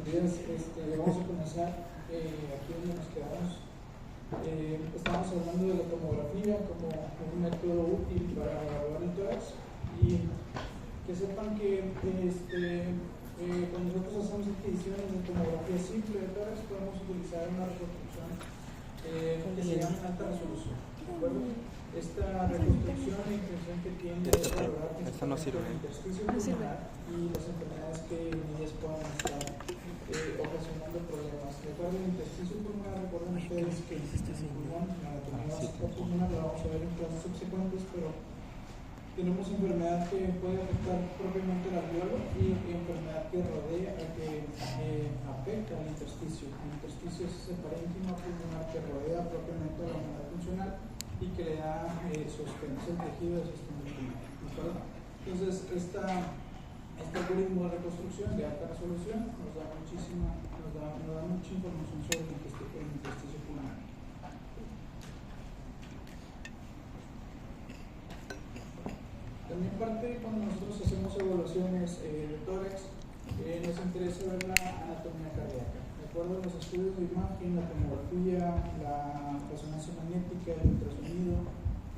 días. Vamos a comenzar aquí donde nos quedamos. Estamos hablando de la tomografía como un método útil para evaluar el tórax, y que sepan que cuando nosotros hacemos adquisiciones de tomografía simple de tórax, podemos utilizar una reconstrucción que se llama alta resolución, ¿de acuerdo? Esta reconstrucción, la intención que tiene es valorar principalmente el intersticio pulmonar y las enfermedades que en ellas puedan estar ocasionando problemas. De acuerdo al intersticio pulmonar, recuerden ustedes que existe el pulmón, la anatomía básica pulmonar la vamos a ver en clases subsecuentes, pero tenemos enfermedad que puede afectar propiamente el alveolo y enfermedad que rodea, que afecta al intersticio. El intersticio es ese parénquima pulmonar que rodea propiamente a la unidad funcional y que le da sostén, es el tejido de sostenimiento. Entonces, este algoritmo de reconstrucción de alta resolución nos da mucha información sobre el intersticio pulmonar. También parte cuando nosotros hacemos evaluaciones de tórax, nos interesa ver la anatomía cardíaca. De acuerdo a los estudios de imagen, la tomografía, la resonancia magnética, el ultrasonido,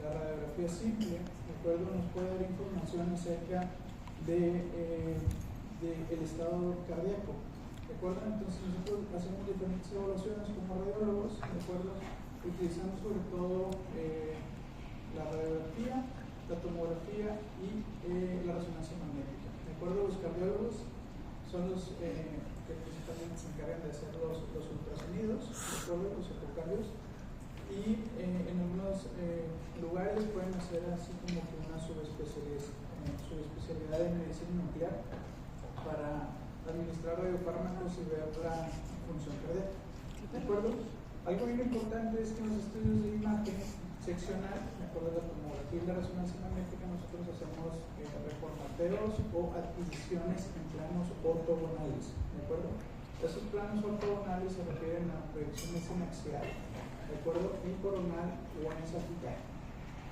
la radiografía simple, de acuerdo, nos puede dar información acerca del estado cardíaco. ¿De acuerdo? Entonces nosotros hacemos diferentes evaluaciones como radiólogos, ¿de acuerdo? Utilizamos sobre todo la radiografía, la tomografía y la resonancia magnética. ¿De acuerdo? Los cardiólogos son los que principalmente se encargan de hacer los ultrasonidos, ¿de acuerdo? Los ecocardios, y en algunos lugares pueden hacer así como que una subespecialidad en medicina nuclear para administrar radiofármacos y ver la función cardíaca. ¿De acuerdo? Algo bien importante es que en los estudios de imagen seccional, de acuerdo a la tomografía y la resonancia magnética, nosotros hacemos reformateos o adquisiciones en planos ortogonales, ¿de acuerdo? Esos planos ortogonales se refieren a proyecciones en axial, ¿de acuerdo? En coronal o en esofágica.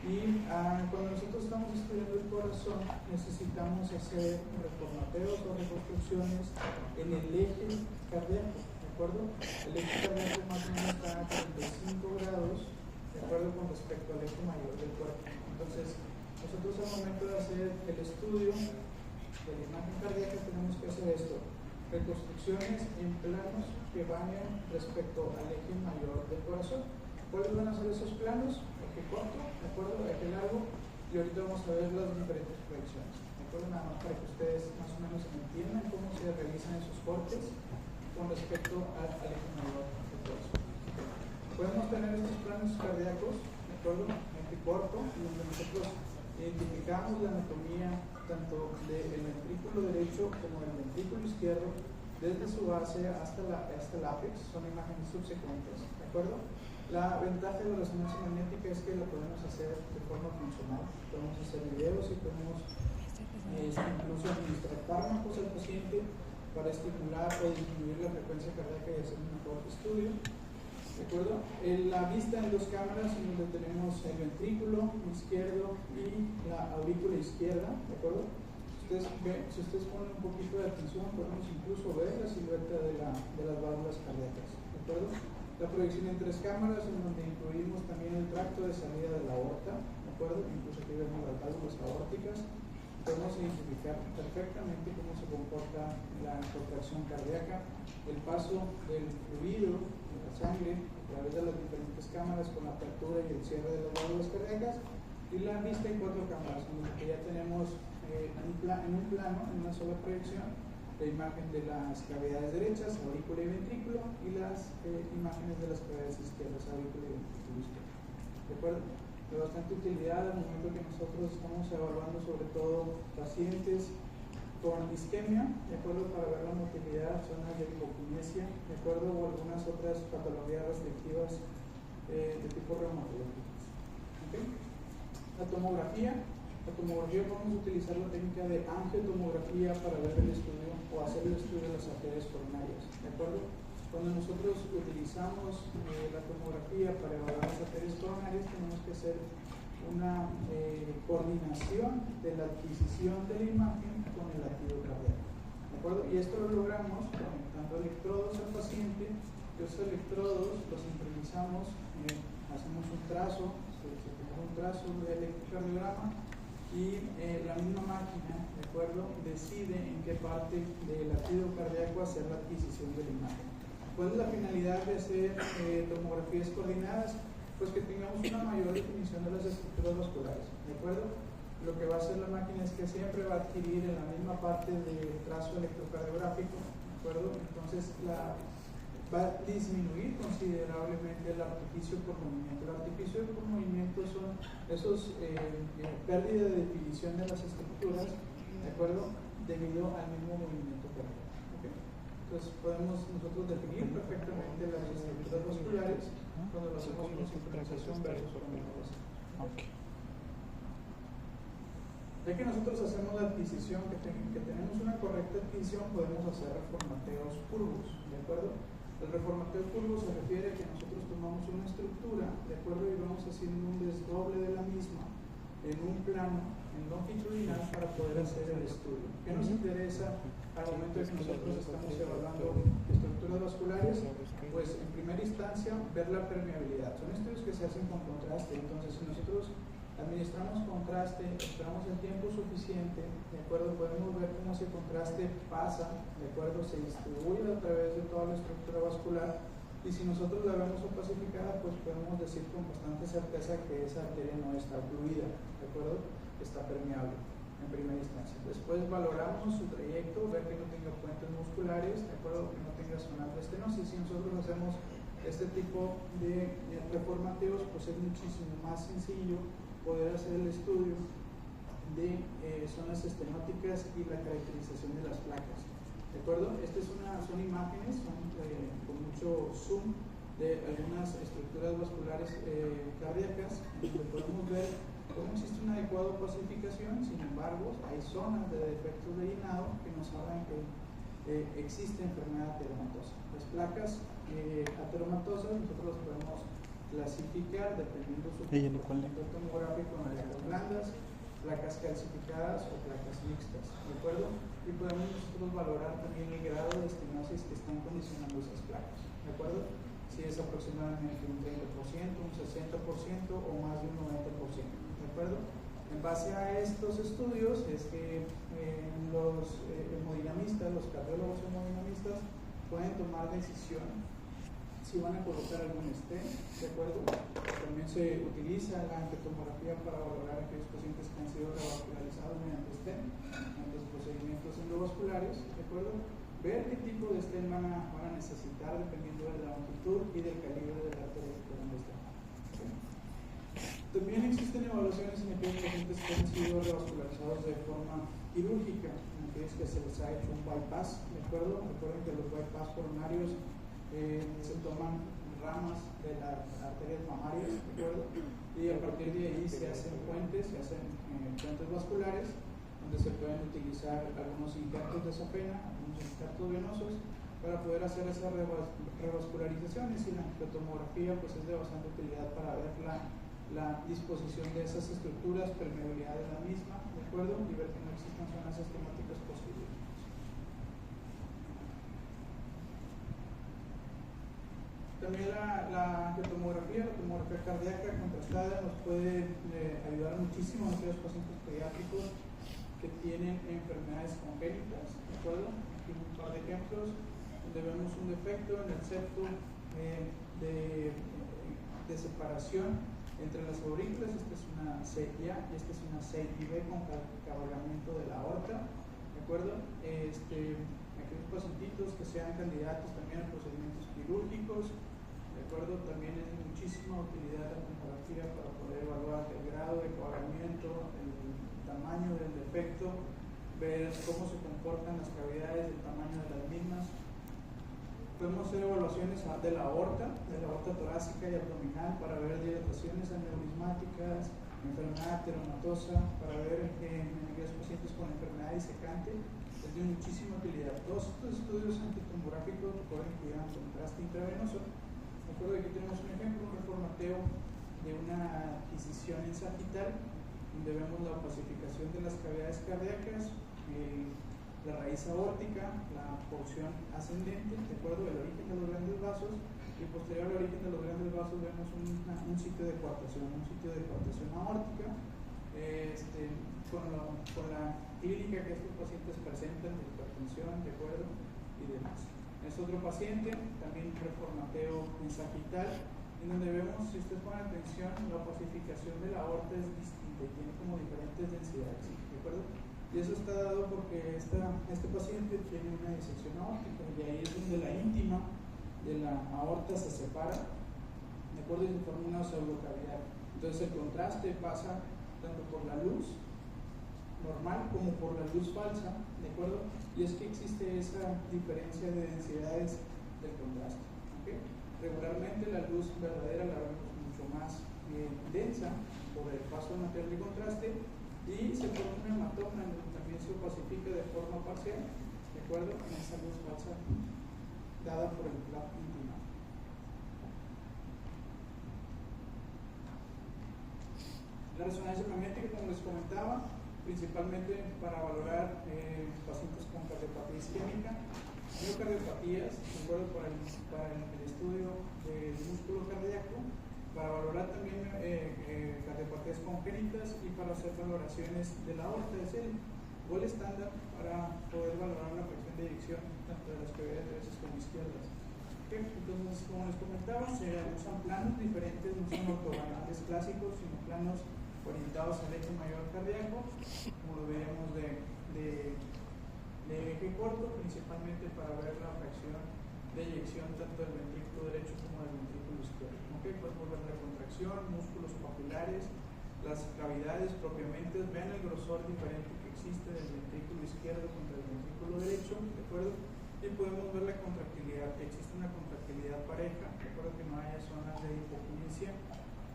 Y cuando nosotros estamos estudiando el corazón, necesitamos hacer reformateos o reconstrucciones en el eje cardíaco, ¿de acuerdo? El eje cardíaco más o menos está a 45 grados, de acuerdo con respecto al eje mayor del cuerpo. Entonces, nosotros al momento de hacer el estudio de la imagen cardíaca tenemos que hacer esto: reconstrucciones en planos que vayan respecto al eje mayor del corazón. ¿Cuáles van a ser esos planos? Eje corto, ¿de acuerdo? Eje largo, y ahorita vamos a ver las diferentes proyecciones, ¿de acuerdo? Nada más para que ustedes más o menos entiendan cómo se realizan esos cortes con respecto al eje mayor del corazón. Podemos tener estos planos cardíacos, ¿de acuerdo? Eje corto, donde nosotros identificamos la anatomía tanto del ventrículo derecho como del ventrículo izquierdo, desde su base hasta el ápex. Son imágenes subsecuentes, ¿de acuerdo? La ventaja de la resonancia magnética es que la podemos hacer de forma funcional, podemos hacer videos y podemos incluso administrar fármacos al paciente para estimular o disminuir la frecuencia cardíaca y hacer un mejor estudio. ¿De acuerdo? La vista en dos cámaras, en donde tenemos el ventrículo izquierdo y la aurícula izquierda, ¿de acuerdo? Si ustedes ponen un poquito de atención, podemos incluso ver la silueta de las válvulas cardíacas, ¿de acuerdo? La proyección en tres cámaras, en donde incluimos también el tracto de salida de la aorta, ¿de acuerdo? Incluso aquí vemos las válvulas aórticas. Podemos identificar perfectamente cómo se comporta la contracción cardíaca, el paso del fluido de la sangre a través de las diferentes cámaras con la apertura y el cierre de las válvulas cardíacas, y la vista en cuatro cámaras, en donde ya tenemos en un plano, en una sola proyección, la imagen de las cavidades derechas, aurícula y ventrículo, y las imágenes de las cavidades izquierdas, aurícula y ventrículo izquierdo. ¿De acuerdo? De bastante utilidad al momento que nosotros estamos evaluando sobre todo pacientes con isquemia, ¿de acuerdo? Para ver la motilidad, zonas de hipokinesia, ¿de acuerdo? O algunas otras patologías restrictivas de tipo reumatológicas. ¿Okay? La tomografía podemos utilizar la técnica de angiotomografía para ver el estudio o hacer el estudio de las arterias coronarias, ¿de acuerdo? Cuando nosotros utilizamos la tomografía para evaluar las arterias coronarias, tenemos que hacer una coordinación de la adquisición de la imagen con el latido cardíaco, ¿de acuerdo? Y esto lo logramos conectando electrodos al paciente. Esos electrodos los improvisamos, hacemos un trazo, se toma un trazo de electrocardiograma y la misma máquina, ¿de acuerdo?, decide en qué parte del latido cardíaco hacer la adquisición de la imagen. ¿Cuál es la finalidad de hacer tomografías coordinadas? Pues que tengamos una mayor definición de las estructuras vasculares, ¿de acuerdo? Lo que va a hacer la máquina es que siempre va a adquirir en la misma parte del trazo electrocardiográfico, ¿de acuerdo? Entonces va a disminuir considerablemente el artificio por movimiento. El artificio por movimiento son esos pérdidas de definición de las estructuras, ¿de acuerdo?, debido al mismo movimiento cardíaco. ¿Okay? Entonces podemos nosotros definir perfectamente las estructuras vasculares cuando lo hacemos con sincronización versus cuando no lo hacemos. Okay. Ya que nosotros hacemos la adquisición, que tenemos una correcta adquisición, podemos hacer reformateos curvos, ¿de acuerdo? El reformateo curvo se refiere a que nosotros tomamos una estructura, ¿de acuerdo?, y vamos haciendo un desdoble de la misma en un plano, en longitudinal, para poder hacer el estudio. ¿Qué nos interesa al momento de que nosotros estamos evaluando estructuras vasculares? Pues en primera instancia, ver la permeabilidad. Son estudios que se hacen con contraste. Entonces, si nosotros administramos contraste, esperamos el tiempo suficiente, ¿de acuerdo?, podemos ver cómo ese contraste pasa, ¿de acuerdo?, se distribuye a través de toda la estructura vascular, y si nosotros la vemos opacificada, pues podemos decir con bastante certeza que esa arteria no está fluida, ¿de acuerdo?, está permeable en primera instancia. Después valoramos su trayecto, ver que no tenga puentes musculares, ¿de acuerdo?, que no tenga zonas de estenosis. Si nosotros hacemos este tipo de reformateos, pues es muchísimo más sencillo poder hacer el estudio de zonas estenóticas y la caracterización de las placas, ¿de acuerdo? Estas son imágenes con mucho zoom de algunas estructuras vasculares cardíacas, donde podemos ver cómo existe una adecuada opacificación. Sin embargo, hay zonas de defectos de llenado que nos hablan que existe enfermedad ateromatosa. Las placas ateromatosas nosotros las podemos clasificar dependiendo de su comportamiento tomográfico en placas blandas, placas calcificadas o placas mixtas, ¿de acuerdo? Y podemos nosotros valorar también el grado de estenosis que están condicionando esas placas, ¿de acuerdo? Si es aproximadamente un 30%, un 60% o más de un 90%, ¿de acuerdo? En base a estos estudios es que los hemodinamistas, los cardiólogos hemodinamistas pueden tomar decisión si van a colocar algún stent, ¿de acuerdo? También se utiliza la angiotomografía para valorar aquellos pacientes que han sido revascularizados mediante stent, mediante los procedimientos endovasculares, ¿de acuerdo? Ver qué tipo de stent van a necesitar dependiendo de la longitud y del calibre de la arteria que pueden estar. También existen evaluaciones en aquellos pacientes que han sido revascularizados de forma quirúrgica, en aquellos que se les ha hecho un bypass, ¿de acuerdo? Recuerden que los bypass coronarios se toman ramas de las arterias mamarias, ¿de acuerdo? Y a partir de ahí se hacen puentes vasculares, donde se pueden utilizar algunos injertos de safena, algunos injertos venosos, para poder hacer esas revascularizaciones. Y la angiotomografía pues es de bastante utilidad para ver la disposición de esas estructuras, permeabilidad de la misma, ¿de acuerdo? Y ver que no existan zonas estenóticas posibles. También la tomografía cardíaca contrastada nos puede ayudar muchísimo a aquellos pacientes pediátricos que tienen enfermedades congénitas, ¿de acuerdo? Aquí un par de ejemplos donde vemos un defecto en el septo de separación entre las aurículas. Esta es una CIA y esta es una CIB con cabalgamiento de la aorta, ¿de acuerdo? Aquellos pacientitos que sean candidatos también a procedimientos quirúrgicos, ¿de acuerdo? También es de muchísima utilidad la tomografía para poder evaluar el grado de coagulamiento, el tamaño del defecto, ver cómo se comportan las cavidades, el tamaño de las mismas. Podemos hacer evaluaciones de la aorta torácica y abdominal para ver dilataciones aneurismáticas, enfermedad ateromatosa, para ver en aquellos pacientes con enfermedad disecante. Es de muchísima utilidad. Todos estos estudios antitomográficos pueden incluir un contraste intravenoso. Me acuerdo que aquí tenemos un ejemplo, un reformateo de una adquisición en sagital, donde vemos la opacificación de las cavidades cardíacas, la raíz aórtica, la porción ascendente, ¿de acuerdo? El origen de los grandes vasos, y posterior al origen de los grandes vasos vemos un sitio de coartación aórtica, con la clínica que estos pacientes presentan de hipertensión, ¿de acuerdo? Y demás. Es otro paciente, también reformateo en sagital, en donde vemos, si ustedes ponen atención, la opacificación de la aorta es distinta y tiene como diferentes densidades, ¿de acuerdo? Y eso está dado porque este paciente tiene una disección aórtica y ahí es donde la íntima de la aorta se separa, ¿de acuerdo? Y se forma una pseudocavidad. Entonces el contraste pasa tanto por la luz normal como por la luz falsa, ¿de acuerdo? Y es que existe esa diferencia de densidades del contraste, ¿okay? Regularmente la luz verdadera la vemos mucho más densa por el paso del material de contraste y se forma un hematoma en donde también se opacifica de forma parcial, ¿de acuerdo? En esa luz falsa dada por el plato intimado. La resonancia magnética, como les comentaba, principalmente para valorar pacientes con cardiopatía isquémica, miocardiopatías, de acuerdo, para el estudio del músculo cardíaco, para valorar también cardiopatías congénitas y para hacer valoraciones de la aorta. Es el gol estándar para poder valorar la fracción de eyección tanto de las cavidades derechas como izquierdas. ¿Okay? Entonces, como les comentaba, se usan planos diferentes, no son ortogonales clásicos, sino planos orientados al eje mayor cardíaco, como lo veíamos de eje corto, principalmente para ver la fracción de eyección tanto del ventrículo derecho como del ventrículo izquierdo. ¿Okay? Podemos ver la contracción, músculos papulares, las cavidades propiamente, vean el grosor diferente que existe del ventrículo izquierdo contra el ventrículo derecho, ¿de acuerdo? Y podemos ver la contractilidad, que existe una contractilidad pareja, ¿de acuerdo? Que no haya zonas de hipoquinesia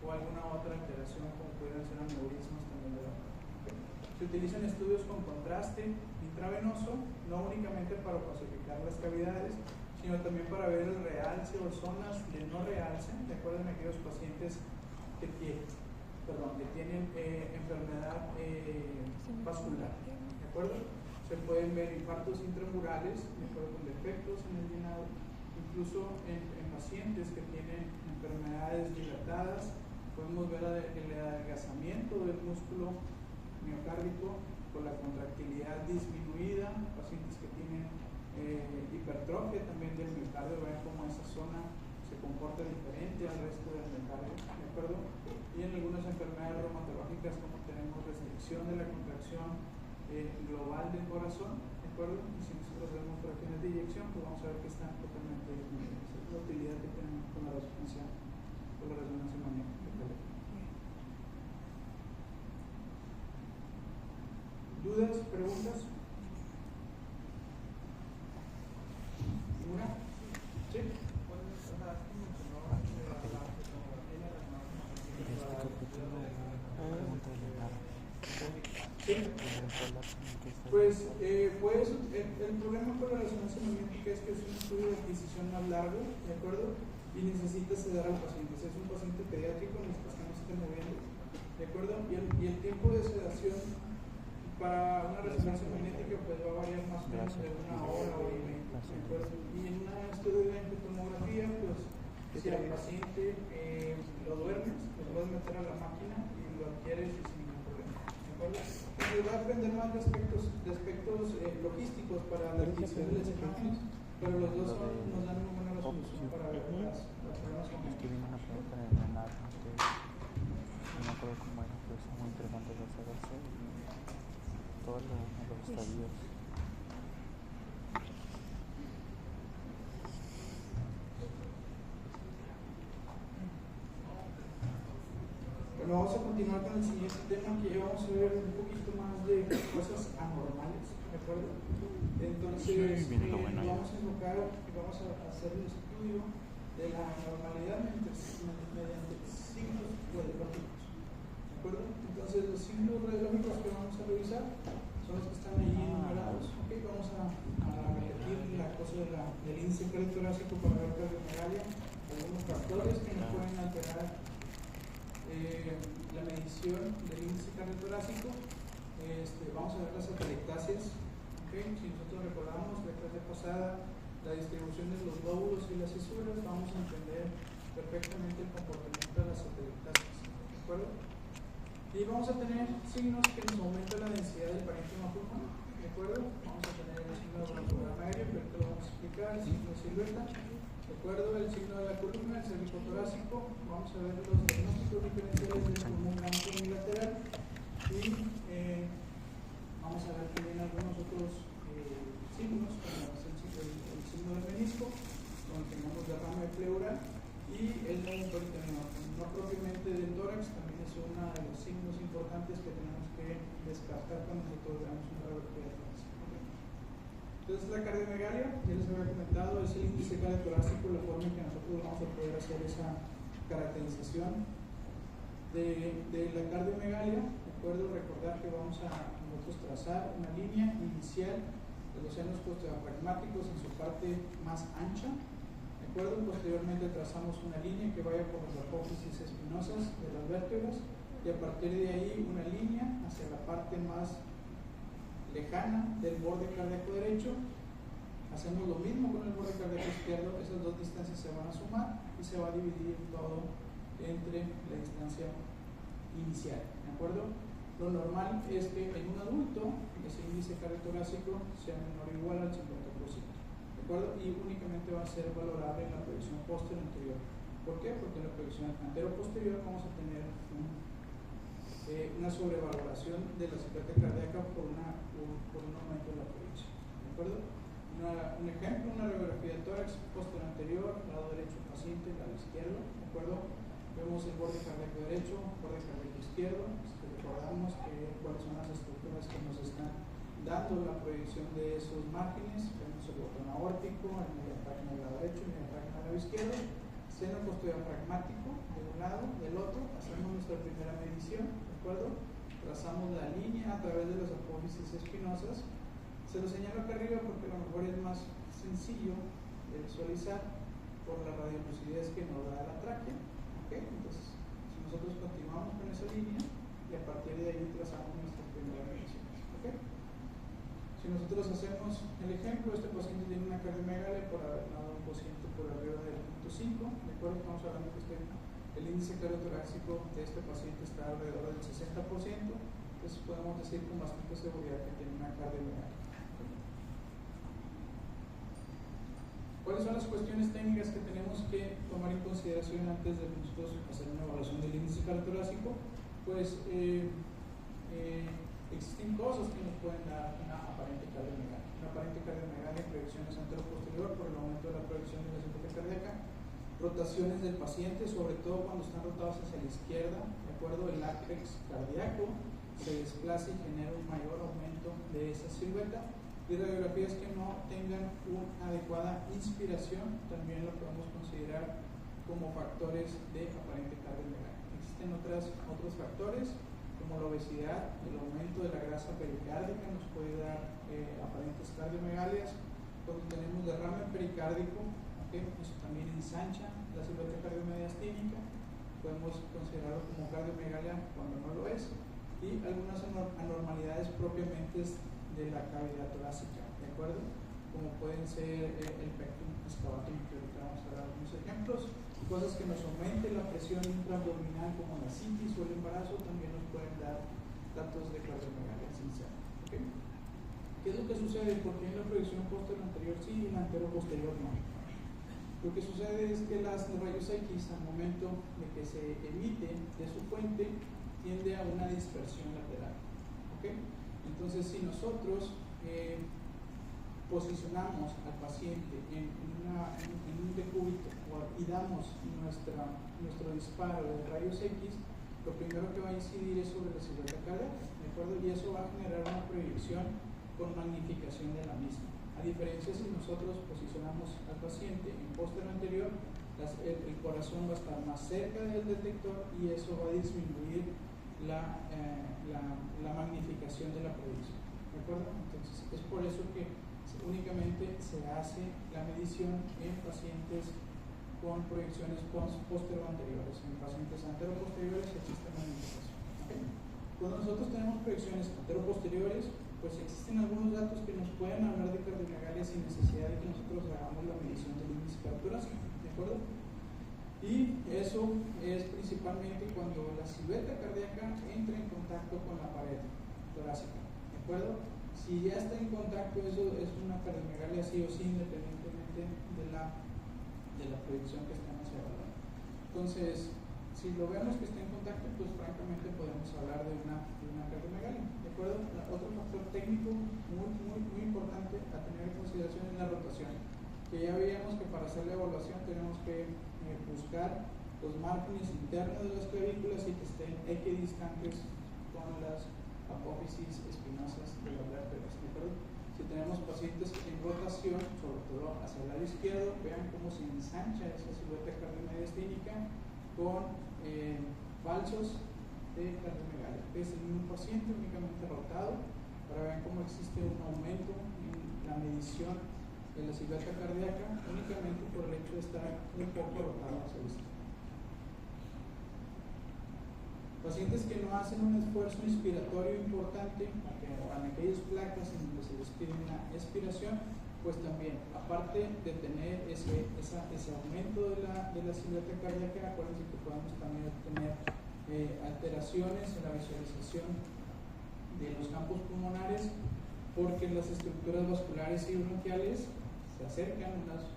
o alguna otra alteración como pudieran ser aneurismas también de la aorta. ¿Okay? Se utilizan estudios con contraste intravenoso, no únicamente para opacificar las cavidades, sino también para ver el realce o zonas de no realce, de acuerdo, en aquellos pacientes que tienen enfermedad vascular, ¿de acuerdo? Se pueden ver infartos intramurales, de acuerdo, con defectos en el llenado, incluso en pacientes que tienen enfermedades dilatadas, podemos ver el adelgazamiento del músculo miocárdico con la contractilidad disminuida, pacientes que tienen hipertrofia también del miocardio, vean cómo esa zona se comporta diferente al resto del miocardio, ¿de acuerdo? Y en algunas enfermedades reumatológicas, como tenemos restricción de la contracción global del corazón, ¿de acuerdo? Y si nosotros vemos fracciones de eyección, pues vamos a ver que están totalmente disminuidas. Esa es la utilidad que tenemos con la resonancia magnética. ¿Dudas? ¿Preguntas? ¿Ninguna? ¿Sí? Pues el problema con la resonancia magnética es que es un estudio de adquisición más largo, ¿de acuerdo? Y necesita sedar al paciente. Si es un paciente pediátrico, necesitas que no se esté moviendo, ¿de acuerdo? Y el tiempo de sedación para una resonancia magnética pues va a variar más o menos de una hora y media, ¿de acuerdo? Y en un estudio de tomografía, pues si al paciente lo duermes, lo puedes meter a la máquina y lo adquieres sin ningún problema, ¿de acuerdo? Entonces va a depender más de aspectos logísticos para la adquisición de las imágenes, pero los dos nos dan una buena resolución para ver las pruebas con esto. Vino una pregunta en el renal, no me acuerdo cómo era, pero es muy interesante de saberse y todos los estadios. Bueno, vamos a continuar con el siguiente tema, que vamos a ver un poquito más de cosas anormales, ¿de acuerdo? Entonces, vamos a enfocar y vamos a hacer un estudio de la anormalidad mediante signos radiológicos, ¿de acuerdo? Entonces, los signos radiológicos que vamos a revisar son los que están ahí enumerados. ¿Okay? Vamos a repetir la cosa del índice cardiotorácico para ver cardiomegalia, algunos factores que nos pueden alterar la medición del índice cardiotorácico. Vamos a ver las atelectasias, ¿Okay? Si nosotros recordamos la clase pasada, la distribución de los lóbulos y las cisuras, vamos a entender perfectamente el comportamiento de las satelitasis. ¿De acuerdo? Y vamos a tener signos que nos aumentan la densidad del parénquima pulmonar. ¿De acuerdo? Vamos a tener el signo de broncoderma aéreo, pero esto lo vamos a explicar, el signo de silueta. ¿De acuerdo? El signo de la columna, el cervicotorácico. Vamos a ver los diagnósticos diferenciales del pulmón blanco unilateral. Y vamos a ver también algunos otros signos, como es el signo del menisco, donde tenemos derrame pleural, y el neumoperitoneum, no propiamente del tórax, también es uno de los signos importantes que tenemos que descartar cuando nosotros veamos una radiografía de tórax. Entonces, la cardiomegalia, ya les había comentado, es el índice cardiotorácico, la forma en que nosotros vamos a poder hacer esa caracterización de la cardiomegalia. De acuerdo, recordar que vamos a nosotros trazar una línea inicial de los senos costeopragmáticos en su parte más ancha. De acuerdo, posteriormente trazamos una línea que vaya por las apófisis espinosas de las vértebras y a partir de ahí una línea hacia la parte más lejana del borde cardíaco derecho. Hacemos lo mismo con el borde cardíaco izquierdo, esas dos distancias se van a sumar y se va a dividir todo entre la distancia inicial. ¿De acuerdo? Lo normal es que en un adulto ese índice cardiotorácico sea menor o igual al 50%. ¿De acuerdo? Y únicamente va a ser valorable en la proyección posterior. ¿Por qué? Porque en la proyección antero-posterior vamos a tener una sobrevaloración de la silueta cardíaca por un aumento de la proyección. ¿De acuerdo? Un ejemplo, una radiografía de tórax posterior anterior, lado derecho del paciente, lado izquierdo. ¿De acuerdo? Vemos el borde cardíaco derecho, borde cardíaco izquierdo. Recordamos cuáles son las estructuras que nos están dando la proyección de esos márgenes. Vemos el botón aórtico, el diafragma del lado derecho, el diafragma del lado izquierdo, seno costodiafragmático de un lado, del otro. Hacemos nuestra primera medición, ¿de acuerdo? Trazamos la línea a través de las apófisis espinosas. Se lo señalo acá arriba porque a lo mejor es más sencillo de visualizar por la radiolucidez que nos da la tráquea. ¿Okay? Entonces, si nosotros continuamos con esa línea y a partir de ahí trazamos nuestras primeras mediciones. ¿Okay? Si nosotros hacemos el ejemplo, este paciente tiene una cardiomegalia por haber dado un cociente por arriba del 0.5, ¿de acuerdo? Estamos hablando que el índice cardiotorácico de este paciente está alrededor del 60%, entonces podemos decir con bastante seguridad que tiene una cardiomegalia. ¿Cuáles son las cuestiones técnicas que tenemos que tomar en consideración antes de nosotros hacer una evaluación del índice cardiotorácico? Pues existen cosas que nos pueden dar una aparente cardiomegalia. Una aparente cardiomegalia en proyecciones antero-posterior por el aumento de la proyección de la silueta cardíaca, rotaciones del paciente, sobre todo cuando están rotados hacia la izquierda, ¿de acuerdo? El ápex cardíaco se desplaza y genera un mayor aumento de esa silueta. Y radiografías que no tengan una adecuada inspiración también lo podemos considerar como factores de aparente cardiomegalia. Existen otros factores como la obesidad, el aumento de la grasa pericárdica nos puede dar aparentes cardiomegalias. Cuando tenemos derrame pericárdico, ¿okay? Eso también ensancha la silueta cardiomediastínica, podemos considerarlo como cardiomegalia cuando no lo es, y algunas anormalidades propiamente de la cavidad torácica, ¿de acuerdo? Como pueden ser el pectum excavatum, que ahorita vamos a dar algunos ejemplos, cosas que nos aumenten la presión intraabdominal como la citis o el embarazo también nos pueden dar datos de cardiomegalia inicial. ¿Okay? ¿Qué es lo que sucede? ¿Por qué en la proyección posterior anterior sí y en la antero posterior no? Lo que sucede es que las rayos X al momento de que se emite de su fuente tiende a una dispersión lateral. ¿Okay? Entonces, si nosotros posicionamos al paciente en un decúbito y damos nuestro disparo de rayos X, lo primero que va a incidir es sobre la silueta cardíaca, ¿de acuerdo? Y eso va a generar una proyección con magnificación de la misma. A diferencia, si nosotros posicionamos al paciente en posterior anterior, el corazón va a estar más cerca del detector y eso va a disminuir la magnificación de la proyección, ¿de acuerdo? Entonces, es por eso que únicamente se hace la medición en pacientes con proyecciones posterior anteriores. En pacientes antero-posteriores existe magnificación. ¿Okay? Cuando nosotros tenemos proyecciones antero-posteriores, pues existen algunos datos que nos pueden hablar de cardiomegalia sin necesidad de que nosotros hagamos la medición del índice cardiothorácico, ¿de acuerdo? Y eso es principalmente cuando la silueta cardíaca entra en contacto con la pared torácica, ¿de acuerdo? Si ya está en contacto, eso es una cardiomegalia sí o sí, independientemente de la proyección que estamos evaluando. Entonces, si lo vemos que está en contacto, pues francamente podemos hablar de una cardiomegalia, ¿de acuerdo? Otro factor técnico muy importante a tener en consideración es la rotación, que ya veíamos que para hacer la evaluación tenemos que buscar los márgenes internos de las clavículas y que estén equidistantes con las apófisis espinosas de las vértebras, ¿de acuerdo? Si tenemos pacientes en rotación, sobre todo hacia el lado izquierdo, vean cómo se ensancha esa silueta cardiomediastínica con falsos de cardiomegalia. Es el mismo paciente únicamente rotado, para ver cómo existe un aumento en la medición de la silueta cardíaca únicamente por el hecho de estar un poco rotado hacia la izquierda. Pacientes que no hacen un esfuerzo inspiratorio importante, en aquellas placas en donde se les pide una expiración, pues también, aparte de tener ese aumento de la silueta cardíaca, acuérdense que podemos también tener alteraciones en la visualización de los campos pulmonares, porque las estructuras vasculares y bronquiales se acercan unas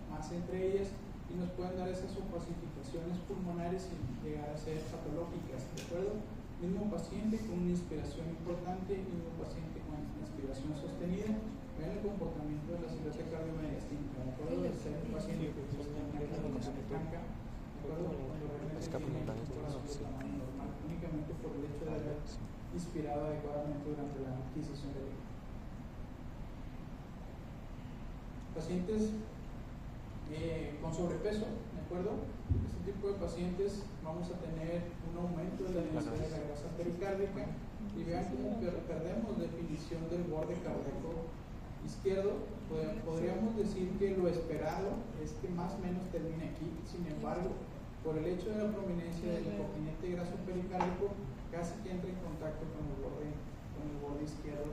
más entre ellas y nos pueden dar esas opacificaciones pulmonares sin llegar a ser patológicas, ¿de acuerdo? Mismo paciente con una inspiración importante, mismo paciente con inspiración sostenida, vean el comportamiento de la silueta cardiomediastínica, ¿de acuerdo? De ser un paciente que tiene una cardiomegalia franca, ¿de acuerdo? Cuando realmente tiene una saturación de tamaño normal, únicamente por el hecho de haber inspirado adecuadamente durante la adquisición del líquido. Pacientes con sobrepeso, ¿de acuerdo? Este tipo de pacientes vamos a tener un aumento de la densidad de la grasa pericárdica y vean cómo perdemos definición del borde cardíaco izquierdo. Podríamos decir que lo esperado es que más o menos termine aquí, sin embargo, por el hecho de la prominencia del continente graso pericárdico, casi que entra en contacto con el borde izquierdo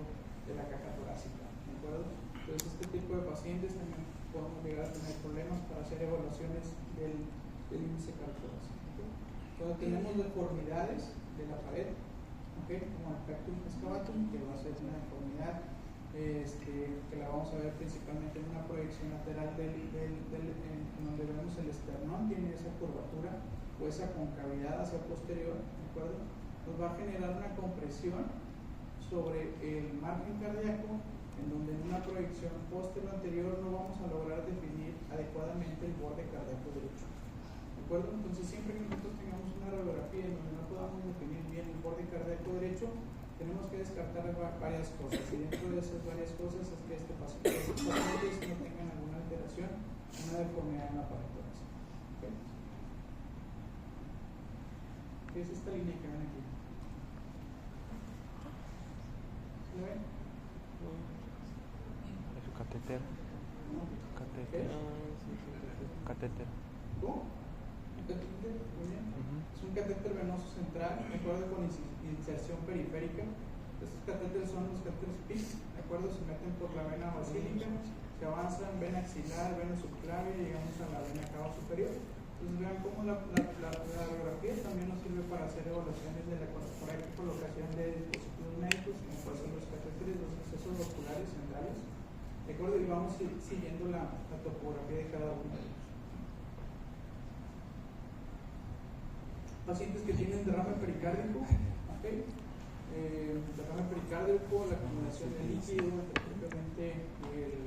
de la caja torácica, ¿de acuerdo? Entonces este tipo de pacientes también podemos llegar a tener problemas para hacer evaluaciones del índice cardiovascular. ¿Okay? Cuando tenemos deformidades de la pared, ¿okay? Como el pectum excavatum, que va a ser una deformidad que la vamos a ver principalmente en una proyección lateral en donde vemos el esternón, tiene esa curvatura o esa concavidad hacia posterior, ¿de acuerdo? Nos va a generar una compresión sobre el margen cardíaco, en donde en una proyección posterior anterior no vamos a lograr definir adecuadamente el borde cardíaco derecho, ¿de acuerdo? Entonces siempre que nosotros tengamos una radiografía en donde no podamos definir bien el borde cardíaco derecho, tenemos que descartar varias cosas, y dentro de esas varias cosas es que estos pacientes no tengan alguna alteración, una deformidad en la pared torácica. ¿Okay? ¿Qué es esta línea que ven aquí? ¿Lo ven? Es un catéter. ¿Qué? Catéter. ¿Cómo? ¿Un catéter? Muy bien. Es un catéter venoso central, de acuerdo, con inserción periférica. Estos catéteres son los catéteres PIC, de acuerdo, se meten por la vena basílica, se avanzan vena axilar, vena subclavia y llegamos a la vena cava superior. Entonces vean cómo la radiografía también nos sirve para hacer evaluaciones de la correcta colocación de dispositivos médicos, como pueden ser los catéteres, los accesos vasculares centrales, de acuerdo, y vamos siguiendo la topografía de cada uno de ellos. Pacientes que tienen derrame pericárdico, ¿okay? Derrame pericárdico, la acumulación de líquido, específicamente el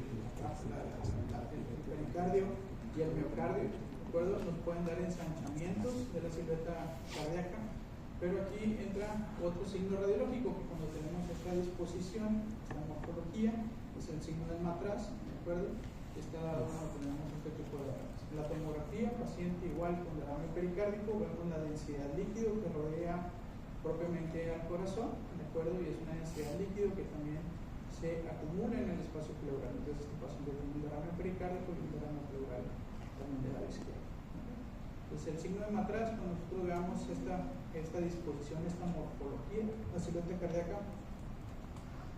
pericardio y el miocardio, ¿de acuerdo? Nos pueden dar ensanchamientos de la silueta cardíaca, pero aquí entra otro signo radiológico, que cuando tenemos esta disposición, esta morfología, es el signo del matraz, ¿de acuerdo? Está dado cuando tenemos este tipo de derrames. La tomografía, paciente igual con derrame pericárdico, vemos la densidad líquido que rodea propiamente al corazón, ¿de acuerdo? Y es una densidad líquido que también se acumula en el espacio pleural. Entonces este paciente tiene un derrame pericárdico y un derrame pleural también de la izquierda. Entonces el signo de matraz, cuando nosotros veamos esta disposición, esta morfología, la silueta cardíaca,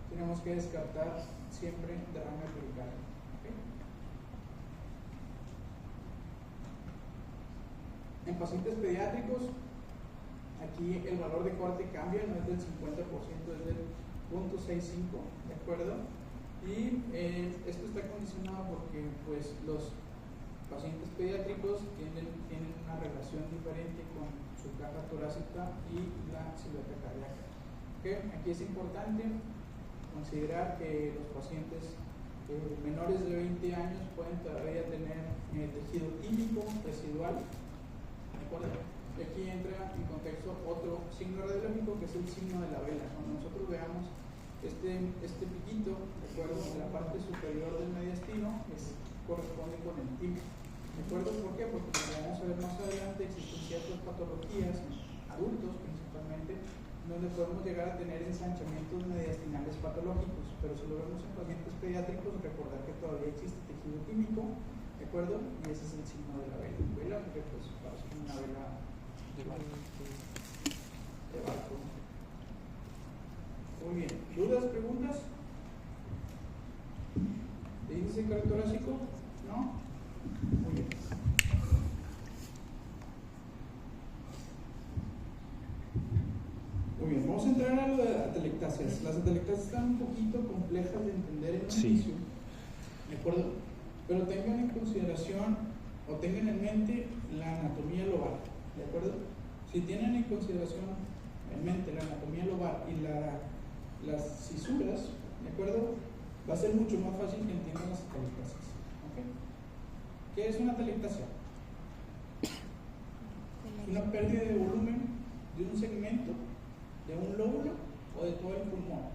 tenemos que descartar siempre derrame pericardio. ¿Okay? En pacientes pediátricos, aquí el valor de corte cambia, no es del 50%, es del 0.65, ¿de acuerdo? Y esto está condicionado porque pues, los pacientes pediátricos tienen una relación diferente con su caja torácica y la silueta cardíaca. ¿Okay? Aquí es importante considerar que los pacientes menores de 20 años pueden todavía tener tejido típico residual. ¿De acuerdo? Y aquí entra en contexto otro signo radiológico que es el signo de la vela. Cuando nosotros veamos este piquito, ¿de acuerdo? En la parte superior del mediastino corresponde con el timo. ¿De acuerdo? ¿Por qué? Porque como vamos a ver más adelante, existen ciertas patologías, adultos principalmente, donde podemos llegar a tener ensanchamientos mediastinales patológicos, pero si lo vemos en pacientes pediátricos, recordar que todavía existe tejido químico, ¿de acuerdo? Y ese es el signo de la vela. Vela porque pues parece una vela de barco. Muy bien. ¿Dudas, preguntas? ¿Le dice cardio torácico? ¿No? Muy bien. Muy bien, vamos a entrar a lo de atelectasias. Las atelectasias están un poquito complejas de entender en un inicio, ¿de acuerdo? Pero tengan en consideración o tengan en mente la anatomía lobar, ¿de acuerdo? Si tienen en consideración en mente la anatomía lobar y las cisuras, ¿de acuerdo? Va a ser mucho más fácil que entiendan las atelectasias. ¿Okay? ¿Qué es una atelectasia? Es una pérdida de volumen de un segmento, de un lóbulo o de todo el pulmón.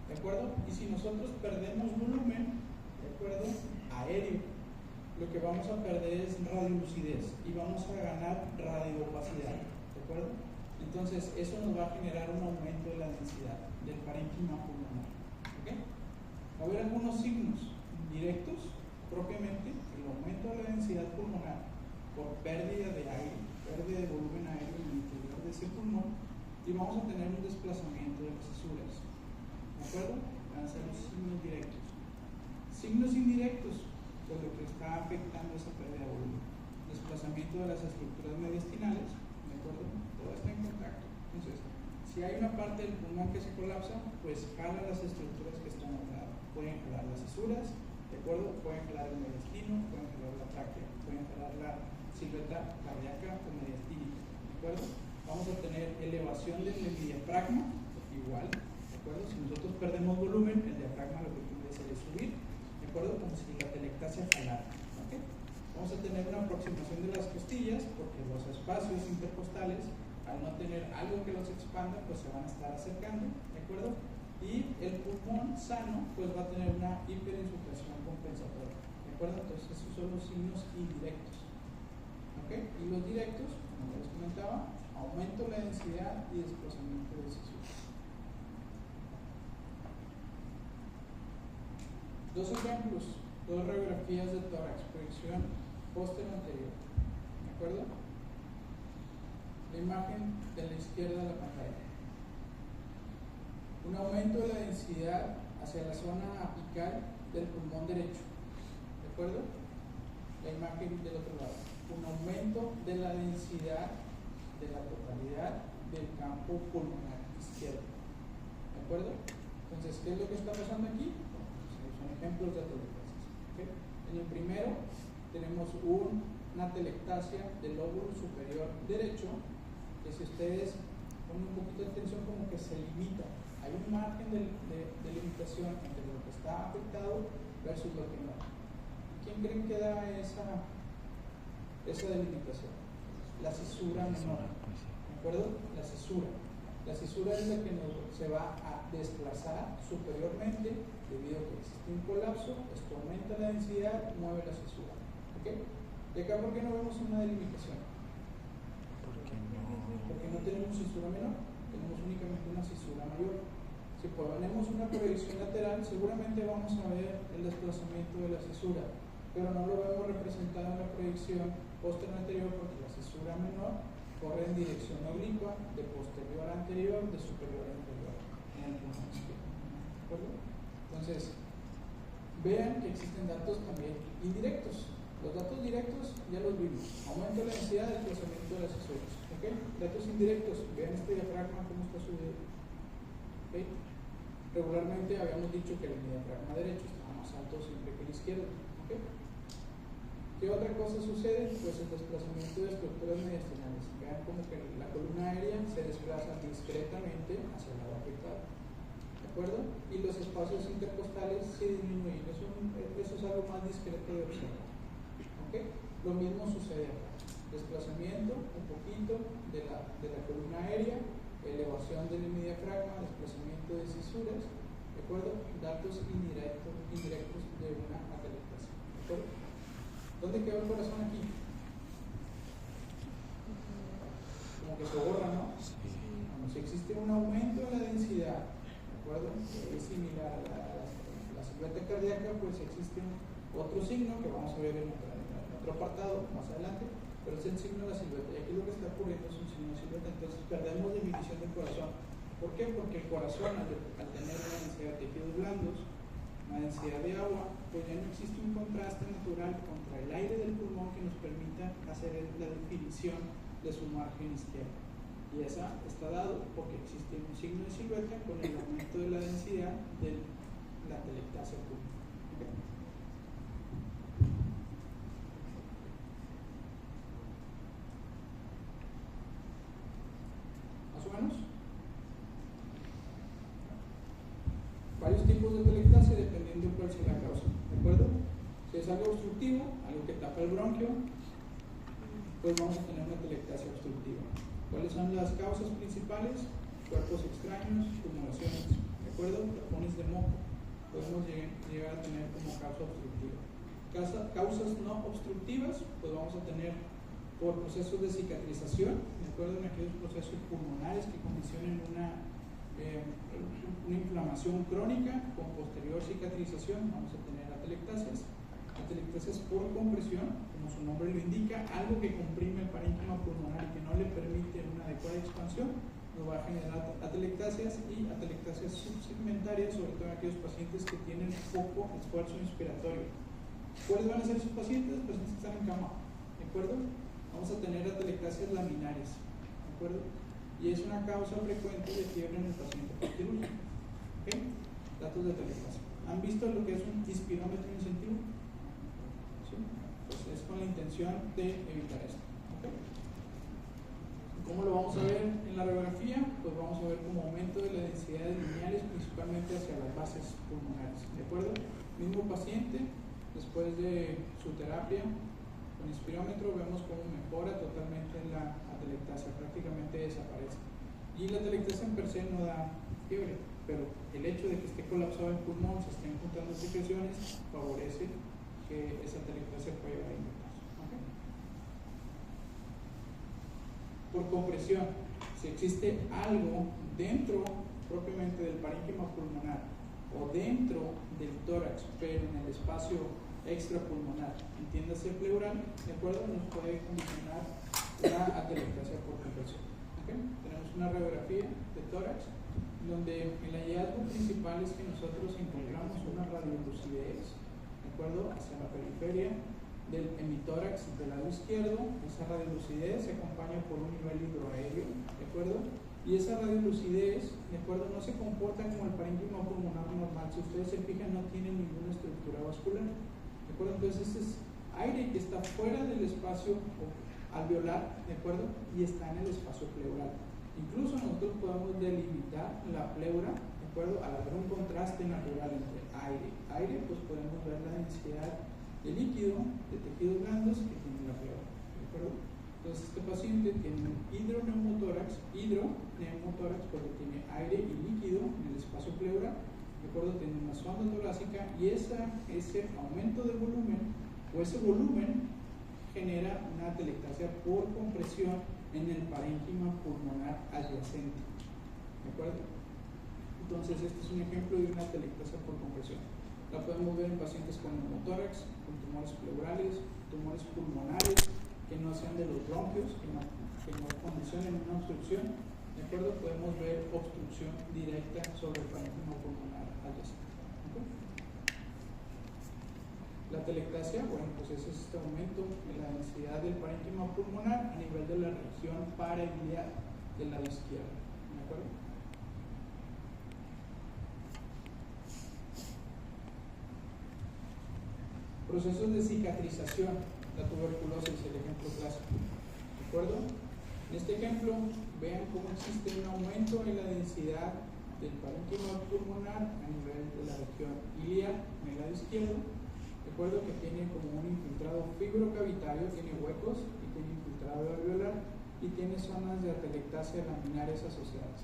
¿De acuerdo? Y si nosotros perdemos volumen, ¿de acuerdo? Aéreo, lo que vamos a perder es radiolucidez y vamos a ganar radioopacidad. ¿De acuerdo? Entonces, eso nos va a generar un aumento de la densidad del parénquima pulmonar. ¿Ok? Va a haber algunos signos directos, propiamente, el aumento de la densidad pulmonar por pérdida de aire, pérdida de volumen aéreo en el interior de ese pulmón, y vamos a tener un desplazamiento de las cisuras. ¿De acuerdo? Van a ser los signos directos. Signos indirectos, pues lo que está afectando esa pérdida de volumen. Desplazamiento de las estructuras mediastinales, ¿de acuerdo? Todo está en contacto. Entonces, si hay una parte del pulmón que se colapsa, pues jala las estructuras que están al lado. Pueden jalar las cisuras, ¿de acuerdo? Pueden jalar el mediastino, pueden jalar la tráquea, pueden jalar la silueta cardíaca o mediastínica, ¿de acuerdo? Vamos a tener elevación del diafragma, igual, ¿de acuerdo? Si nosotros perdemos volumen, el diafragma lo que tiene que hacer es subir, ¿de acuerdo? Como si la atelectasia jalara, ¿ok? Vamos a tener una aproximación de las costillas, porque los espacios intercostales, al no tener algo que los expanda, pues se van a estar acercando, ¿de acuerdo? Y el pulmón sano, pues va a tener una hiperinsuflación compensatoria, ¿de acuerdo? Entonces, esos son los signos indirectos, ¿ok? Y los directos, como les comentaba, aumento de la densidad y desplazamiento de cisuras. Dos ejemplos, dos radiografías de tórax, proyección posterior anterior, ¿de acuerdo? La imagen de la izquierda de la pantalla. Un aumento de la densidad hacia la zona apical del pulmón derecho, ¿de acuerdo? La imagen del otro lado. Un aumento de la densidad de la totalidad del campo pulmonar izquierdo, ¿de acuerdo? Entonces, ¿qué es lo que está pasando aquí? Son ejemplos de atelectasias. ¿Okay? En el primero tenemos una atelectasia del lóbulo superior derecho, que si ustedes ponen un poquito de atención, como que se limita. Hay un margen de limitación entre lo que está afectado versus lo que no. ¿Quién creen que da esa delimitación? La cisura menor, ¿de acuerdo? La cisura. La cisura es la que se va a desplazar superiormente debido a que existe un colapso, esto aumenta la densidad, mueve la cisura. ¿Ok? ¿Y acá por qué no vemos una delimitación? Porque no tenemos cisura menor, tenemos únicamente una cisura mayor. Si ponemos una proyección lateral, seguramente vamos a ver el desplazamiento de la cisura, pero no lo vemos representado en la proyección posterior anterior porque la cisura menor corre en dirección oblicua de posterior a anterior, de superior a inferior en el pulmón izquierdo. acuerdo? Entonces, vean que existen datos también indirectos. Los datos directos ya los vimos. Aumento de la densidad, desplazamiento de las esferas. ¿Okay? Datos indirectos, vean este diafragma cómo está subiendo. ¿Okay? Regularmente habíamos dicho que el diafragma derecho estaba más alto siempre que el izquierdo. ¿Okay? ¿Qué otra cosa sucede? Pues el desplazamiento de estructuras mediastinales. Vean como que la columna aérea se desplaza discretamente hacia el lado afectado. ¿De acuerdo? Y los espacios intercostales se disminuyen. Eso es algo más discreto de observar. ¿Okay? Lo mismo sucede acá. Desplazamiento un poquito de la columna aérea, elevación del hemidiafragma, desplazamiento de cisuras, ¿de acuerdo? Datos indirectos de una atelectasia. ¿De acuerdo? ¿Dónde quedó el corazón aquí? Como que se borra, ¿no? Bueno, si existe un aumento en la densidad, ¿de acuerdo? Que es similar a la silueta cardíaca, pues existe otro signo que vamos a ver en otro apartado más adelante, pero es el signo de la silueta. Y aquí lo que está ocurriendo es un signo de silueta, entonces perdemos definición del corazón. ¿Por qué? Porque el corazón, al tener una densidad de tejidos blandos, una densidad de agua, pues ya no existe un contraste natural contra el aire del pulmón que nos permita hacer la definición de su margen izquierdo. Y esa está dado porque existe un signo de silueta con el aumento de la densidad de la atelectasia pulmonar. ¿Okay? ¿Más o menos? Varios tipos de atelectasia dependiendo de cuál sea la causa, ¿de acuerdo? Si es algo obstructivo, algo que tapa el bronquio, pues vamos a tener una atelectasia obstructiva. ¿Cuáles son las causas principales? Cuerpos extraños, tumoraciones, ¿de acuerdo? Tapones de moco, podemos llegar a tener como causa obstructiva. Causas no obstructivas, pues vamos a tener por procesos de cicatrización, ¿de acuerdo? En aquellos procesos pulmonares que condicionen una inflamación crónica con posterior cicatrización, vamos a tener atelectasias. Atelectasias por compresión, como su nombre lo indica, algo que comprime el parénquima pulmonar y que no le permite una adecuada expansión, nos va a generar atelectasias y atelectasias subsegmentarias, sobre todo en aquellos pacientes que tienen poco esfuerzo inspiratorio. ¿Cuáles van a ser sus pacientes? Pacientes que están en cama, ¿de acuerdo? Vamos a tener atelectasias laminares, ¿de acuerdo? Y es una causa frecuente de fiebre en el paciente quirúrgico. ¿Okay? Datos de atelectasia. ¿Han visto lo que es un inspirómetro incentivo? ¿Sí? Pues es con la intención de evitar esto. ¿Okay? ¿Cómo lo vamos a ver en la radiografía? Pues vamos a ver como aumento de las densidades lineales, principalmente hacia las bases pulmonares. ¿De acuerdo? Mismo paciente, después de su terapia con inspirómetro, vemos cómo mejora totalmente la atelectasia, prácticamente desaparece. Y la atelectasia en per se no da fiebre, pero el hecho de que esté colapsado el pulmón, se estén juntando secreciones, favorece que esa atelectasia pueda llegar a infartos. ¿Okay? Por compresión, si existe algo dentro propiamente del parénquima pulmonar o dentro del tórax, pero en el espacio extrapulmonar, entiéndase pleural, ¿de acuerdo? Nos puede condicionar la atelectasia por compresión. ¿Okay? Tenemos una radiografía de tórax donde el hallazgo principal es que nosotros encontramos una radiolucidez, ¿de acuerdo? Hacia la periferia del hemitórax del lado izquierdo. Esa radiolucidez se acompaña por un nivel hidroaéreo, ¿de acuerdo? Y esa radiolucidez, ¿de acuerdo? No se comporta como el parénquima pulmonar normal. Si ustedes se fijan, no tiene ninguna estructura vascular. ¿De acuerdo? Entonces este es aire que está fuera del espacio alveolar, ¿de acuerdo? Y está en el espacio pleural. Incluso nosotros podemos delimitar la pleura, ¿de acuerdo? Al haber un contraste natural entre aire, pues podemos ver la densidad de líquido, de tejidos blandos que tiene la pleura, ¿de acuerdo? Entonces este paciente tiene un hidroneumotórax porque tiene aire y líquido en el espacio pleural, ¿de acuerdo? Tiene una sonda torácica y ese aumento de volumen o ese volumen genera una atelectasia por compresión en el parénquima pulmonar adyacente, ¿de acuerdo? Entonces este es un ejemplo de una atelectasia por compresión. La podemos ver en pacientes con neumotórax, con tumores pleurales, tumores pulmonares que no sean de los bronquios, que no condicionen una obstrucción, ¿de acuerdo? Podemos ver obstrucción directa sobre el parénquima pulmonar adyacente. ¿Okay? La atelectasia, bueno, pues ese es este aumento en la densidad del parénquima pulmonar a nivel de la región parailiar del lado izquierdo. ¿De acuerdo? Procesos de cicatrización, la tuberculosis, el ejemplo clásico. ¿De acuerdo? En este ejemplo, vean cómo existe un aumento en la densidad del parénquima pulmonar a nivel de la región iliar en el lado izquierdo. De acuerdo que tiene como un infiltrado fibrocavitario, tiene huecos y tiene infiltrado alveolar y tiene zonas de atelectasia laminares asociadas.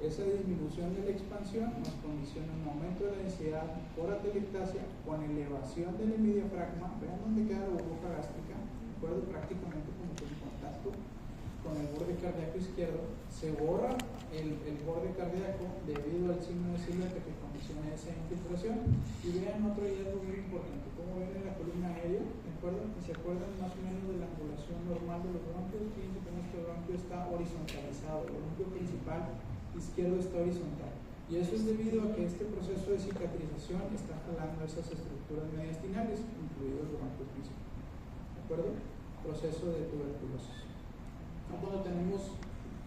Esa disminución de la expansión nos condiciona un aumento de la densidad por atelectasia con elevación del hemidiafragma. Vean dónde queda la burbuja gástrica, ¿de acuerdo? Prácticamente como que en contacto con el borde cardíaco izquierdo. Se borra el borde cardíaco debido al signo de Silberg que condiciona esa infiltración. Y vean otro hallazgo muy importante, como ven en la columna aérea, ¿de acuerdo? Y se acuerdan más o menos de la angulación normal de los bronquios. Fíjense que nuestro bronquio está horizontalizado, el bronquio principal izquierdo está horizontal, y eso es debido a que este proceso de cicatrización está jalando esas estructuras mediastinales, incluidos los bronquios principales. ¿De acuerdo? Proceso de tuberculosis. Cuando tenemos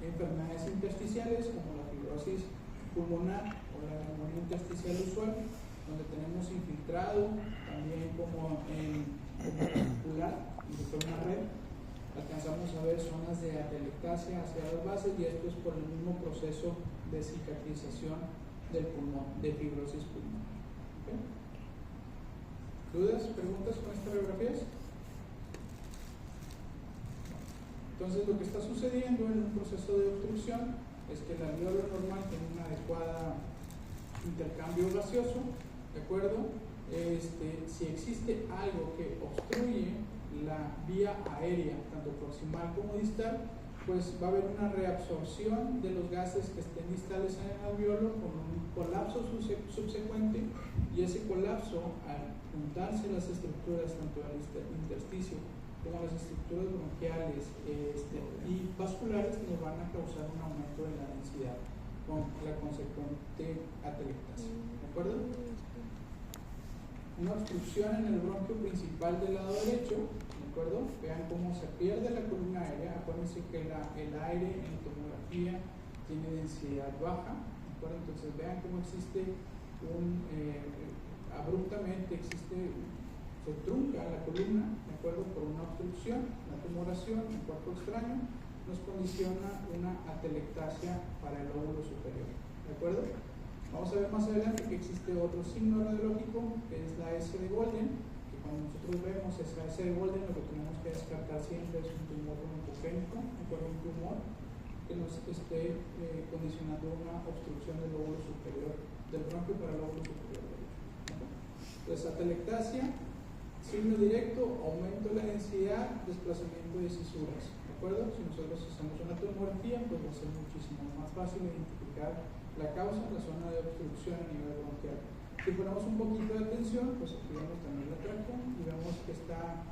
enfermedades intersticiales como la fibrosis pulmonar o la neumonía intersticial usual, donde tenemos infiltrado también como en vascular, y de una red, alcanzamos a ver zonas de atelectasia hacia las bases, y esto es por el mismo proceso de cicatrización del pulmón, de fibrosis pulmonar. ¿Okay? ¿Dudas, preguntas con estas radiografías? Entonces, lo que está sucediendo en un proceso de obstrucción es que el alveolo normal tiene un adecuado intercambio gaseoso, ¿de acuerdo? Si existe algo que obstruye la vía aérea, tanto proximal como distal, pues va a haber una reabsorción de los gases que estén distales en el alveolo con un colapso subsecuente, y ese colapso, al juntarse las estructuras, tanto del intersticio como las estructuras bronquiales y vasculares, nos van a causar un aumento de la densidad con la consecuente atelectasia. ¿De acuerdo? Una obstrucción en el bronquio principal del lado derecho, ¿de acuerdo? Vean cómo se pierde la columna aérea. Acuérdense que el aire en tomografía tiene densidad baja, ¿de acuerdo? Entonces vean cómo existe abruptamente se trunca la columna, ¿de acuerdo? Por una obstrucción, la tumoración, el cuerpo extraño, nos condiciona una atelectasia para el lóbulo superior, ¿de acuerdo? Vamos a ver más adelante que existe otro signo radiológico, que es la S de Golden, que cuando nosotros vemos esa S de Golden, lo que tenemos que descartar siempre es un tumor broncogénico, ¿de acuerdo? Un tumor que nos esté condicionando una obstrucción del lóbulo superior, del bronquio para el lóbulo superior derecho. Entonces, atelectasia, signo directo, aumento de la densidad, desplazamiento de cisuras, ¿de acuerdo? Si nosotros hacemos una tomografía, pues va a ser muchísimo más fácil identificar la causa, la zona de obstrucción a nivel bronquial. Si ponemos un poquito de atención, pues aquí vemos también la tracto y vemos que está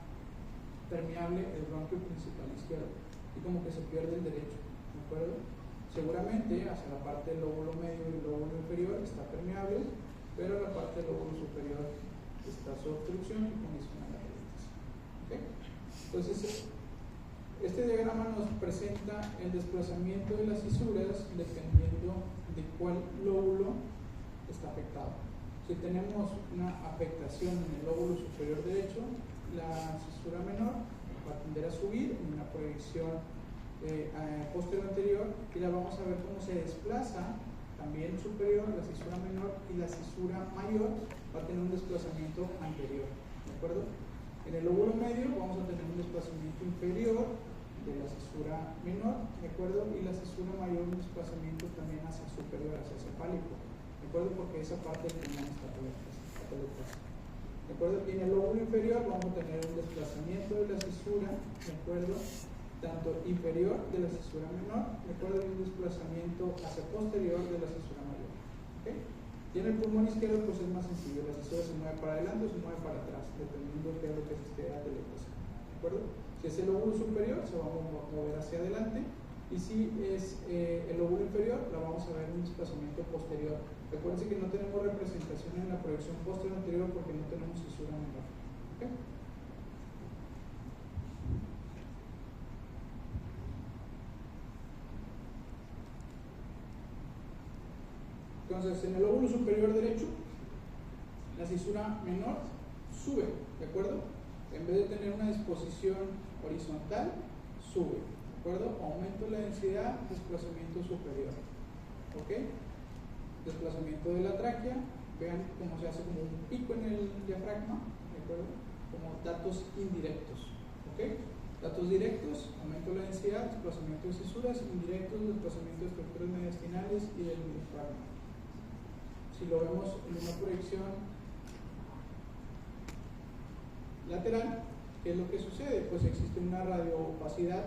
permeable el bronquio principal izquierdo y como que se pierde el derecho, ¿de acuerdo? Seguramente hacia la parte del lóbulo medio y el lóbulo inferior está permeable, pero la parte del lóbulo superior está su obstrucción y condiciona la atelectasia. ¿Okay? Entonces, este diagrama nos presenta el desplazamiento de las cisuras dependiendo de cuál lóbulo está afectado. Si tenemos una afectación en el lóbulo superior derecho, la cisura menor va a tender a subir en una proyección posterior anterior, y la vamos a ver cómo se desplaza también superior, la cisura menor, y la cisura mayor va a tener un desplazamiento anterior, ¿de acuerdo? En el lóbulo medio vamos a tener un desplazamiento inferior de la cisura menor, ¿de acuerdo? Y la cisura mayor un desplazamiento también hacia superior, hacia cefálico, ¿de acuerdo? Porque esa parte del pulmón está atelectasia. ¿De acuerdo? Y en el lóbulo inferior vamos a tener un desplazamiento de la cisura, ¿de acuerdo? Tanto inferior de la cisura menor, ¿de acuerdo? Y un desplazamiento hacia posterior de la cisura mayor. ¿Okay? Y en el pulmón izquierdo pues es más sencillo, la cisura se mueve para adelante o se mueve para atrás, dependiendo de qué es lo que se esté atelectasia. ¿De acuerdo? Si es el lóbulo superior, se va a mover hacia adelante, Y si es el lóbulo inferior, la vamos a ver en un desplazamiento posterior. Recuerden que no tenemos representación en la proyección posterior anterior porque no tenemos fisura menor. ¿Okay? Entonces, en el lóbulo superior derecho, la cisura menor sube, ¿de acuerdo? En vez de tener una disposición horizontal, sube, ¿de acuerdo? Aumento de la densidad, desplazamiento superior. ¿Ok? Desplazamiento de la tráquea, vean cómo se hace como un pico en el diafragma, ¿de acuerdo? Como datos indirectos. ¿Ok? Datos directos, aumento de la densidad, desplazamiento de cisuras, indirectos, desplazamiento de estructuras mediastinales y del diafragma. Si lo vemos en una proyección lateral, ¿qué es lo que sucede? Pues existe una radioopacidad,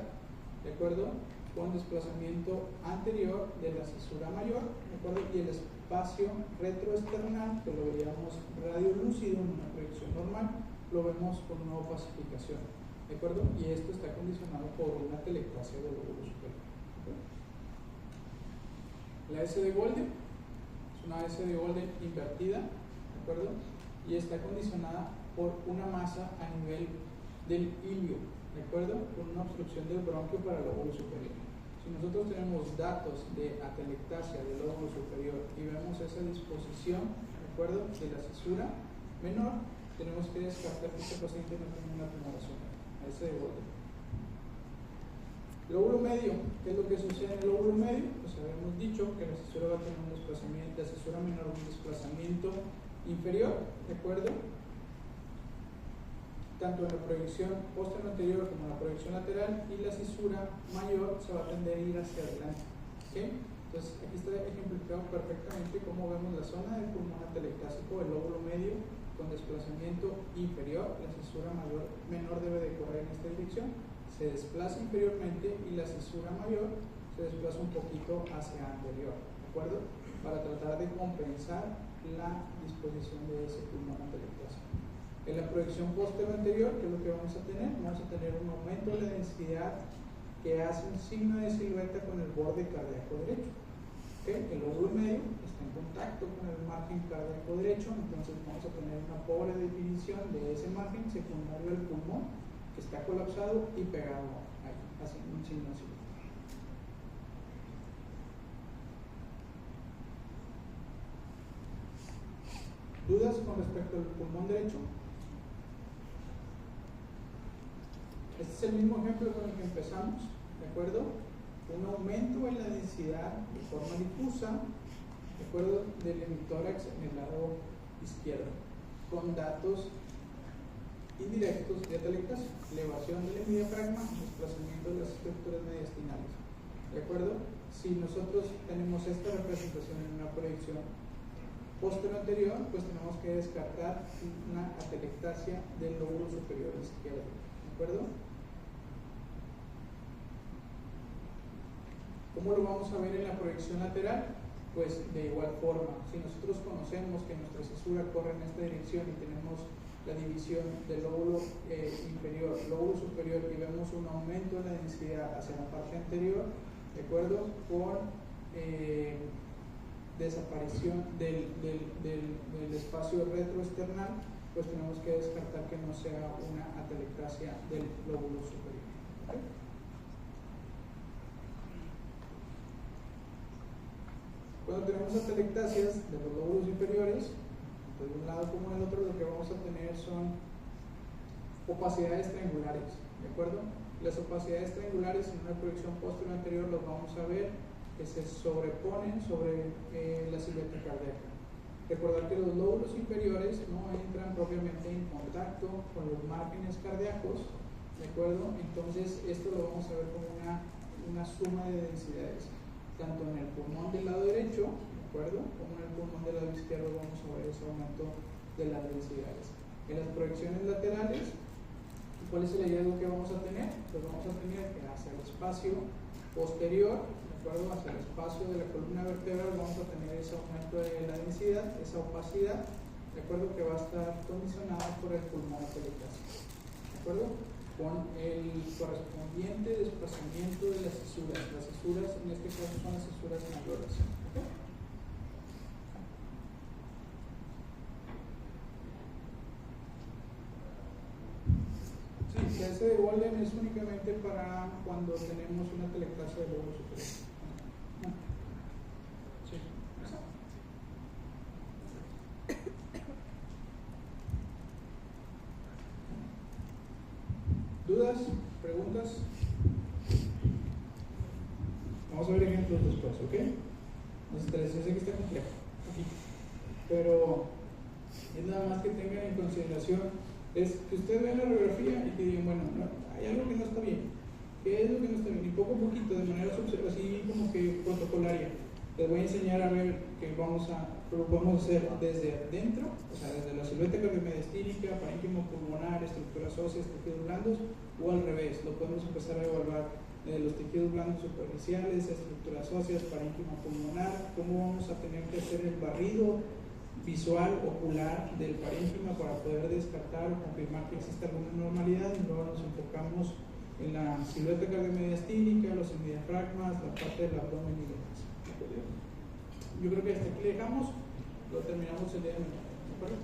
¿de acuerdo? Con desplazamiento anterior de la cisura mayor, ¿de acuerdo? Y el espacio retroesternal, que lo veríamos radiolúcido en una proyección normal, lo vemos con una opacificación, ¿de acuerdo? Y esto está condicionado por una telectasia del lóbulo superior. La S de Golden es una S de Golden invertida, ¿de acuerdo? Y está condicionada por una masa a nivel del ilio, ¿de acuerdo? Con una obstrucción del bronquio para el lóbulo superior. Si nosotros tenemos datos de atelectasia del lóbulo superior y vemos esa disposición, ¿de acuerdo?, de la cisura menor, tenemos que descartar que este paciente no tiene una tumoración, a ese de Golden. Lóbulo medio, ¿qué es lo que sucede en el lóbulo medio? Pues habíamos dicho que la cisura va a tener un desplazamiento, la cisura menor un desplazamiento inferior, ¿de acuerdo? Tanto en la proyección posterior anterior como en la proyección lateral, y la cisura mayor se va a tender a ir hacia adelante. ¿Okay? Entonces aquí está ejemplificado perfectamente cómo vemos la zona del pulmón atelectásico del lóbulo medio con desplazamiento inferior. La cisura menor debe de correr en esta dirección, se desplaza inferiormente y la cisura mayor se desplaza un poquito hacia anterior, ¿de acuerdo? Para tratar de compensar la disposición de ese pulmón atelectásico. En la proyección posterior anterior, ¿qué es lo que vamos a tener? Vamos a tener un aumento de la densidad que hace un signo de silueta con el borde cardíaco derecho. ¿Okay? El lóbulo medio está en contacto con el margen cardíaco derecho, entonces vamos a tener una pobre definición de ese margen secundario del pulmón que está colapsado y pegado ahí, haciendo un signo de silueta. ¿Dudas con respecto al pulmón derecho? Este es el mismo ejemplo con el que empezamos, ¿de acuerdo? Un aumento en la densidad de forma difusa, ¿de acuerdo?, del hemitórax en el lado izquierdo, con datos indirectos de atelectasia, elevación del hemidiafragma, desplazamiento de las estructuras mediastinales, ¿de acuerdo? Si nosotros tenemos esta representación en una proyección posterior anterior, pues tenemos que descartar una atelectasia del lóbulo superior izquierdo, ¿de acuerdo? ¿Cómo lo vamos a ver en la proyección lateral? Pues de igual forma, si nosotros conocemos que nuestra cisura corre en esta dirección y tenemos la división del lóbulo inferior, lóbulo superior, y vemos un aumento en la densidad hacia la parte anterior, ¿de acuerdo?, con desaparición del espacio retroesternal, pues tenemos que descartar que no sea una atelectasia del lóbulo superior. ¿Okay? Cuando tenemos atelectasias de los lóbulos inferiores, tanto de un lado como del otro, lo que vamos a tener son opacidades triangulares, ¿de acuerdo? Las opacidades triangulares en una proyección posterior anterior los vamos a ver que se sobreponen sobre la silueta cardíaca. Recordar que los lóbulos inferiores no entran propiamente en contacto con los márgenes cardíacos, ¿de acuerdo? Entonces esto lo vamos a ver como una suma de densidades, tanto en el pulmón del lado derecho, ¿de acuerdo?, como en el pulmón del lado izquierdo vamos a ver ese aumento de las densidades. En las proyecciones laterales, ¿cuál es el hallazgo que vamos a tener? Pues vamos a tener que hacia el espacio posterior, ¿de acuerdo?, hacia el espacio de la columna vertebral vamos a tener ese aumento de la densidad, esa opacidad, ¿de acuerdo?, que va a estar condicionada por el pulmón atelectásico, ¿de acuerdo? con el correspondiente desplazamiento de las cisuras. Las cisuras en este caso son las cisuras mayores. ¿Okay? Sí, ese de Golden es únicamente para cuando tenemos una telectasia del lóbulo superior. Sí. ¿Dudas? ¿Preguntas? Vamos a ver ejemplos después, ¿ok? Nos interesa, sé que está complejo, pero es nada más que tengan en consideración, es que ustedes vean la radiografía y que digan, bueno, no, hay algo que no está bien. ¿Qué es lo que no está bien? Y poco a poquito, de manera así como que protocolaria, les voy a enseñar a ver que lo podemos hacer desde adentro, o sea, desde la silueta cardiomediastínica, parénquima pulmonar, estructuras óseas, tejidos blandos, o al revés, lo podemos empezar a evaluar los tejidos blandos superficiales, estructuras óseas, parénquima pulmonar, cómo vamos a tener que hacer el barrido visual ocular del parénquima para poder descartar o confirmar que existe alguna normalidad, y luego nos enfocamos en la silueta cardiomediastínica, los semidiafragmas, la parte del abdomen y demás. Yo creo que hasta aquí le dejamos, lo terminamos el día de mañana. ¿De acuerdo?